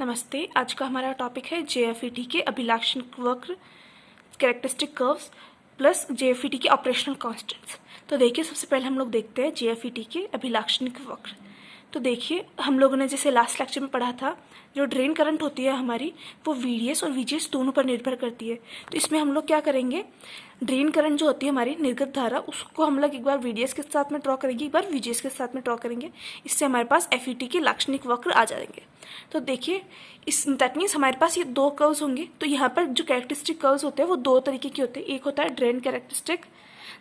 नमस्ते। आज का हमारा टॉपिक है जेएफईटी के अभिलाक्षणिक वक्र, कैरेक्टरिस्टिक कर्व्स प्लस जेएफईटी के ऑपरेशनल कांस्टेंट्स। तो देखिए, सबसे पहले हम लोग देखते हैं जेएफईटी के अभिलाक्षणिक वक्र। तो देखिए, हम लोगों ने जैसे लास्ट लेक्चर में पढ़ा था, जो ड्रेन करंट होती है हमारी, वो वीडीएस और वीजीएस दोनों पर निर्भर करती है। तो इसमें हम लोग क्या करेंगे, ड्रेन करंट जो होती है हमारी निर्गत धारा, उसको हम लोग एक बार वीडीएस के साथ में ड्रॉ करेंगे, एक बार वीजीएस के साथ में ड्रॉ करेंगे। इससे हमारे पास एफईटी के लाक्षणिक वक्र आ जाएंगे। तो देखिए, इस दैट मीन्स हमारे पास ये दो कर्व्स होंगे। तो यहाँ पर जो कैरेक्टरिस्टिक कर्व्स होते हैं वो दो तरीके के होते हैं। एक होता है ड्रेन कैरेक्टरिस्टिक,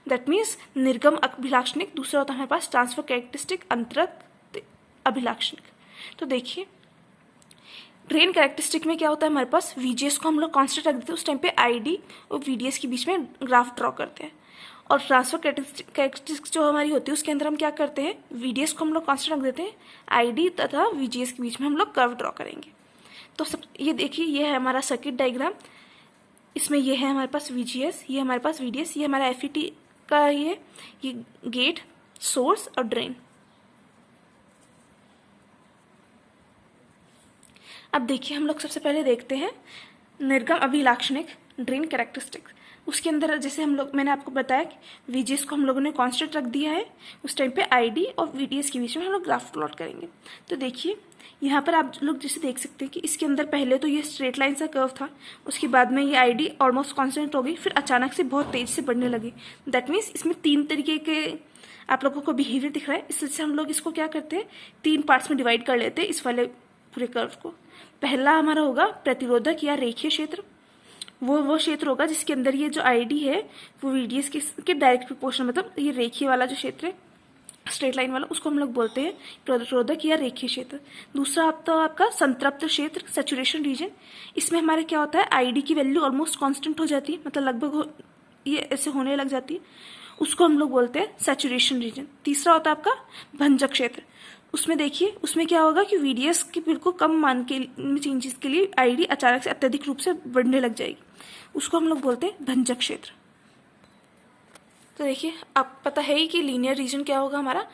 दैट मीन्स निर्गम अभिलाक्षणिक। दूसरा होता है हमारे पास ट्रांसफर कैरेक्टरिस्टिक, अंतरक अभिलाक्षणिक। तो देखिए, ड्रेन कैरेक्टरिस्टिक में क्या होता है, हमारे पास वीजीएस को हम लोग कांस्टेंट रख देते हैं। उस टाइम पे आईडी और वीडीएस के बीच में ग्राफ ड्रॉ करते हैं। और ट्रांसफर कैरेक्टरिस्टिक जो हमारी होती है उसके अंदर हम क्या करते हैं, वीडीएस को हम लोग कांस्टेंट रख देते हैं, आईडी तथा वीजीएस के बीच में हम लोग कर्व ड्रॉ करेंगे। तो सब ये देखिए, ये है हमारा सर्किट डायग्राम। इसमें ये है हमारे पास वीजीएस, ये हमारे पास वीडीएस, ये हमारा एफईटी का ये गेट, सोर्स और ड्रेन। अब देखिए, हम लोग सबसे पहले देखते हैं निर्गम अभिलाक्षणिक ड्रेन कैरेक्टरिस्टिक। उसके अंदर जैसे मैंने आपको बताया कि वीजीएस को हम लोगों ने कांस्टेंट रख दिया है, उस टाइम पे आईडी और वीडीएस के बीच में हम लोग ग्राफ प्लॉट करेंगे। तो देखिए, यहाँ पर आप लोग जैसे देख सकते हैं कि इसके अंदर पहले तो ये स्ट्रेट लाइन सा कर्व था, उसके बाद में ये आईडी ऑलमोस्ट कांस्टेंट हो गई, फिर अचानक से बहुत तेज से बढ़ने लगी। दैट मीन्स इसमें तीन तरीके के आप लोगों को बिहेवियर दिख रहा है। इससे हम लोग इसको क्या करते हैं, तीन पार्ट्स में डिवाइड कर लेते हैं इस वाले पूरे कर्व को। पहला हमारा होगा प्रतिरोधक या रेखीय क्षेत्र। वो क्षेत्र होगा जिसके अंदर ये जो आईडी है वो वीडीएस के डायरेक्ट प्रोपोर्शनल, मतलब ये रेखीय वाला जो क्षेत्र है, स्ट्रेट लाइन वाला, उसको हम लोग बोलते हैं प्रतिरोधक या रेखीय क्षेत्र। दूसरा आपका संतृप्त क्षेत्र, सैचुरेशन रीजन। इसमें हमारे क्या होता है, आईडी की वैल्यू ऑलमोस्ट कांस्टेंट हो जाती है, मतलब लगभग ये ऐसे होने लग जाती है, उसको हम लोग बोलते हैं सैचुरेशन रीजन। तीसरा होता है आपका भंजक क्षेत्र। उसमें देखिए, उसमें क्या होगा कि वीडीएस के बिल्कुल कम मान के चेंजेस के लिए आईडी अचानक से अत्यधिक रूप से बढ़ने लग जाएगी, उसको हम लोग बोलते हैं भंजक क्षेत्र। तो देखिए, आप पता है ही कि लीनियर रीजन क्या होगा हमारा,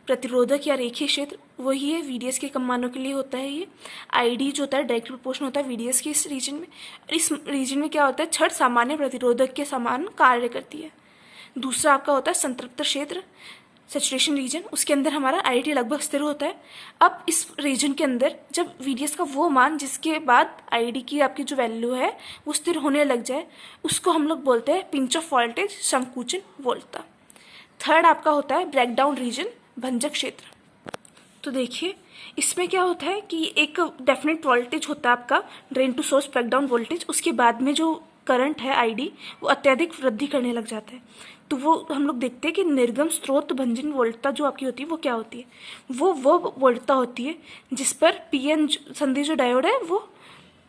प्रतिरोधक या रेखीय क्षेत्र, वही है वीडीएस के कम मानों के लिए होता है। ये आईडी जो होता है डायरेक्ट प्रोपोर्शन होता है वीडीएस के इस रीजन में। इस रीजन में क्या होता है, छड़ सामान्य प्रतिरोधक के समान कार्य करती है। दूसरा आपका होता है संतृप्त क्षेत्र, सैचुरेशन रीजन। उसके अंदर हमारा आईडी लगभग स्थिर होता है। अब इस रीजन के अंदर जब वीडीएस का वो मान जिसके बाद आईडी की आपकी जो वैल्यू है वो स्थिर होने लग जाए, उसको हम लोग बोलते हैं पिंच ऑफ वोल्टेज, संकुचन वोल्टता। थर्ड आपका होता है ब्रेकडाउन रीजन, भंजक क्षेत्र। तो देखिए, इसमें क्या होता है कि एक डेफिनेट वोल्टेज होता है आपका drain to source breakdown voltage. उसके बाद में जो करंट है आईडी वो अत्यधिक वृद्धि करने लग जाता है। तो वो हम लोग देखते हैं कि निर्गम स्रोत भंजन वोल्टता जो आपकी होती है वो क्या होती है, वो वोल्टता होती है जिस पर पीएन संधि जो डायोड है वो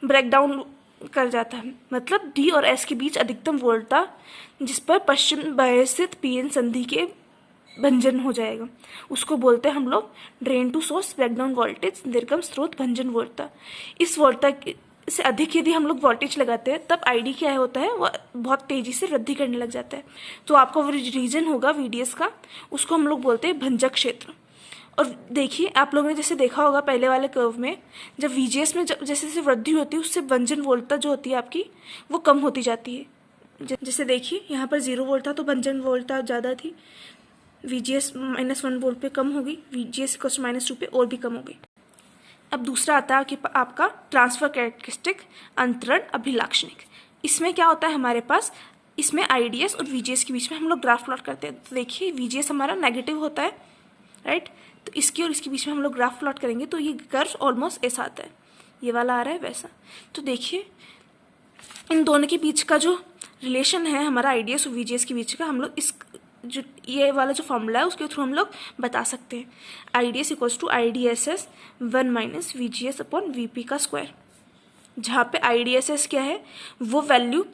ब्रेकडाउन कर जाता है, मतलब डी और एस के बीच अधिकतम वोल्टता जिस पर पश्चिम बाह्य स्थित पीएन संधि के भंजन हो जाएगा, उसको बोलते हैं हम लोग drain to source breakdown voltage, निर्गम स्रोत भंजन वोल्टता। इस वोल्टता से अधिक यदि हम लोग वोल्टेज लगाते हैं तब आईडी क्या होता है, वो बहुत तेजी से वृद्धि करने लग जाता है। तो आपका वो रीजन होगा वीडीएस का, उसको हम लोग बोलते हैं भंजक क्षेत्र। और देखिए, आप लोगों ने जैसे देखा होगा पहले वाले कर्व में, जब वीजीएस में जैसे जैसे वृद्धि होती है उससे भंजन वोल्टता जो होती है आपकी वो कम होती जाती है। जैसे देखिए, यहाँ पर 0 वोल्ट था तो भंजन वोल्टता ज़्यादा थी, वीजीएस -1 वोल्ट पे कम हो गई, वीजीएस -2 पे और भी कम हो गई। अब दूसरा आता है कि आपका ट्रांसफर कैरेक्टरिस्टिक, अंतरण अभिलाक्षणिक। इसमें क्या होता है हमारे पास, इसमें आईडीएस और वीजीएस के बीच में हम लोग ग्राफ प्लॉट करते हैं। तो देखिए, वीजीएस हमारा नेगेटिव होता है, राइट, तो इसकी और इसके बीच में हम लोग ग्राफ प्लॉट करेंगे तो ये कर्व ऑलमोस्ट ऐसा आता है, ये वाला आ रहा है वैसा। तो देखिए, इन दोनों के बीच का जो रिलेशन है हमारा आईडीएस और वीजीएस के बीच का, हम लोग इस जो ये वाला जो फॉर्मूला है उसके थ्रू हम लोग बता सकते हैं। IDS equals to IDSS 1 minus VGS upon VP का स्क्वायर, जहाँ पे आईडीएसएस क्या है, वो वैल्यू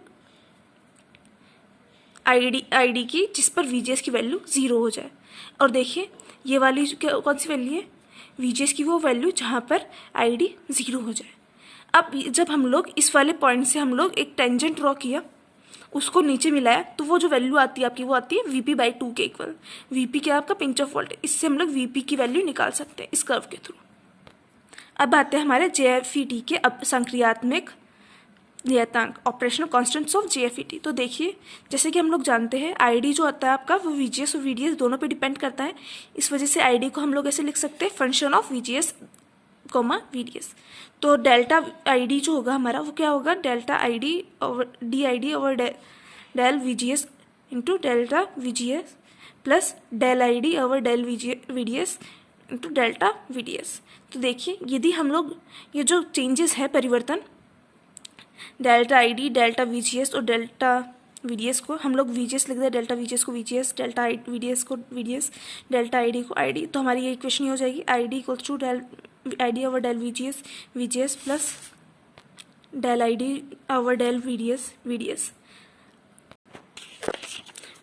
आईडी की जिस पर वीजीएस की वैल्यू 0 हो जाए। और देखिए, ये वाली कौन सी वैल्यू है, वीजीएस की वो वैल्यू जहाँ पर आईडी 0 हो जाए। अब जब हम लोग इस वाले पॉइंट से हम लोग एक टेंजेंट ड्रॉ किया, उसको नीचे मिलाया, तो वो जो वैल्यू आती है आपकी वो आती है Vp/2 के इक्वल। Vp क्या है आपका पिंच ऑफ वोल्टेज, इससे हम लोग Vp की वैल्यू निकाल सकते हैं इस कर्व के थ्रू। अब आते हैं हमारे JFET के संक्रियात्मक नियतांक, ऑपरेशनल कॉन्स्टेंट्स ऑफ JFET। तो देखिए, जैसे कि हम लोग जानते हैं ID जो होता है आपका वो VGS और VDS दोनों पे डिपेंड करता है। इस वजह से ID को हम लोग ऐसे लिख सकते हैं, function of VGS comma VDS। तो डेल्टा ID जो होगा हमारा वो क्या होगा, delta ID over DID over del VGS into delta VGS plus del ID over del VDS into delta VDS। तो देखिए, यदि हम लोग ये जो चेंजेस है, परिवर्तन, डेल्टा ID, डेल्टा VGS और डेल्टा VDS को हम लोग VGS लिख दें, डेल्टा VGS को VGS, डेल्टा VDS को VDS, डेल्टा ID को ID, तो हमारी ये इक्वेशन हो जाएगी ID equals to del ID over del VGS plus del ID over del VDS।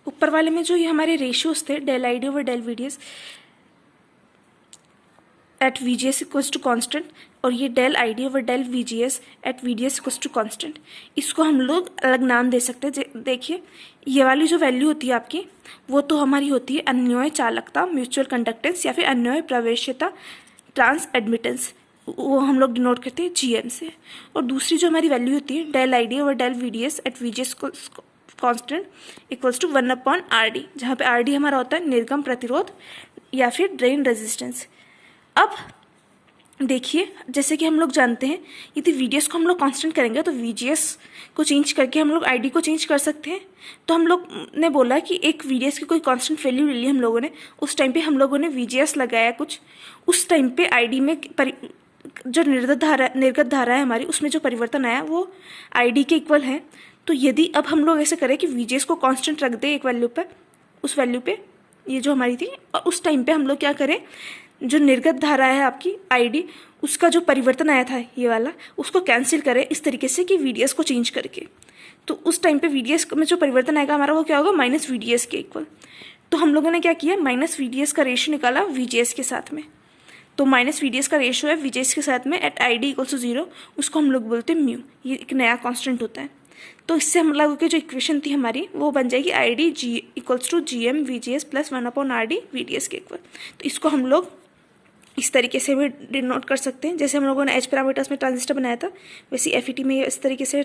ऊपर वाले में जो ये हमारे रेशियोज थे, del ID over del VDS at VGS equals to constant और ये del ID over del VGS at VDS equals to constant, इसको हम लोग अलग नाम दे सकते हैं। देखिए, ये वाली जो वैल्यू होती है आपकी वो तो हमारी होती है अन्योय चालकता, म्यूचुअल कंडक्टेंस या फिर अन्योय प्रवेश्यता, ट्रांस एडमिटेंस, वो हम लोग डिनोट करते हैं GM से। और दूसरी जो हमारी वैल्यू होती है del ID over del VDS at VGS constant equals to 1/RD, जहाँ पे RD हमारा होता है निर्गम प्रतिरोध या फिर ड्रेन रेजिस्टेंस। अब देखिए, जैसे कि हम लोग जानते हैं यदि VDS को हम लोग कांस्टेंट करेंगे तो VGS को चेंज करके हम लोग ID को चेंज कर सकते हैं। तो हम लोग ने बोला कि एक VDS की कोई कांस्टेंट वैल्यू ले ली हम लोगों ने, उस टाइम पे हम लोगों ने VGS लगाया कुछ, उस टाइम पे ID में जो निर्गत धारा है हमारी उसमें जो परिवर्तन आया वो ID के इक्वल है। तो यदि अब हम लोग ऐसे करें कि VGS को कांस्टेंट रख दें एक वैल्यू पर, उस वैल्यू पे ये जो हमारी थी, और उस टाइम पे हम लोग क्या करें, जो निर्गत धारा है आपकी ID, उसका जो परिवर्तन आया था ये वाला, उसको कैंसिल करें इस तरीके से कि VDS को चेंज करके। तो उस टाइम पे VDS में जो परिवर्तन आएगा हमारा वो क्या होगा, माइनस VDS के इक्वल। तो हम लोगों ने क्या किया, माइनस VDS का रेशियो निकाला VGS के साथ में। तो माइनस VDS का रेशियो है VGS के साथ में एट ID इक्वल्स टू 0, उसको हम लोग बोलते हैं म्यू। ये एक नया कॉन्स्टेंट होता है। तो इससे हम लोगों की जो इक्वेशन थी हमारी वो बन जाएगी ID G equals to GM VGS plus 1/RD VDS के इक्वल। तो इसको हम लोग इस तरीके से भी डिनोट कर सकते हैं, जैसे हम लोगों ने H पैरामीटर्स में ट्रांजिस्टर बनाया था, वैसे FET में इस तरीके से,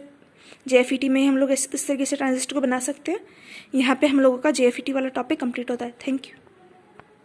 JFET में हम लोग इस तरीके से ट्रांजिस्टर को बना सकते हैं। यहाँ पे हम लोगों का JFET वाला टॉपिक कंप्लीट होता है। Thank you.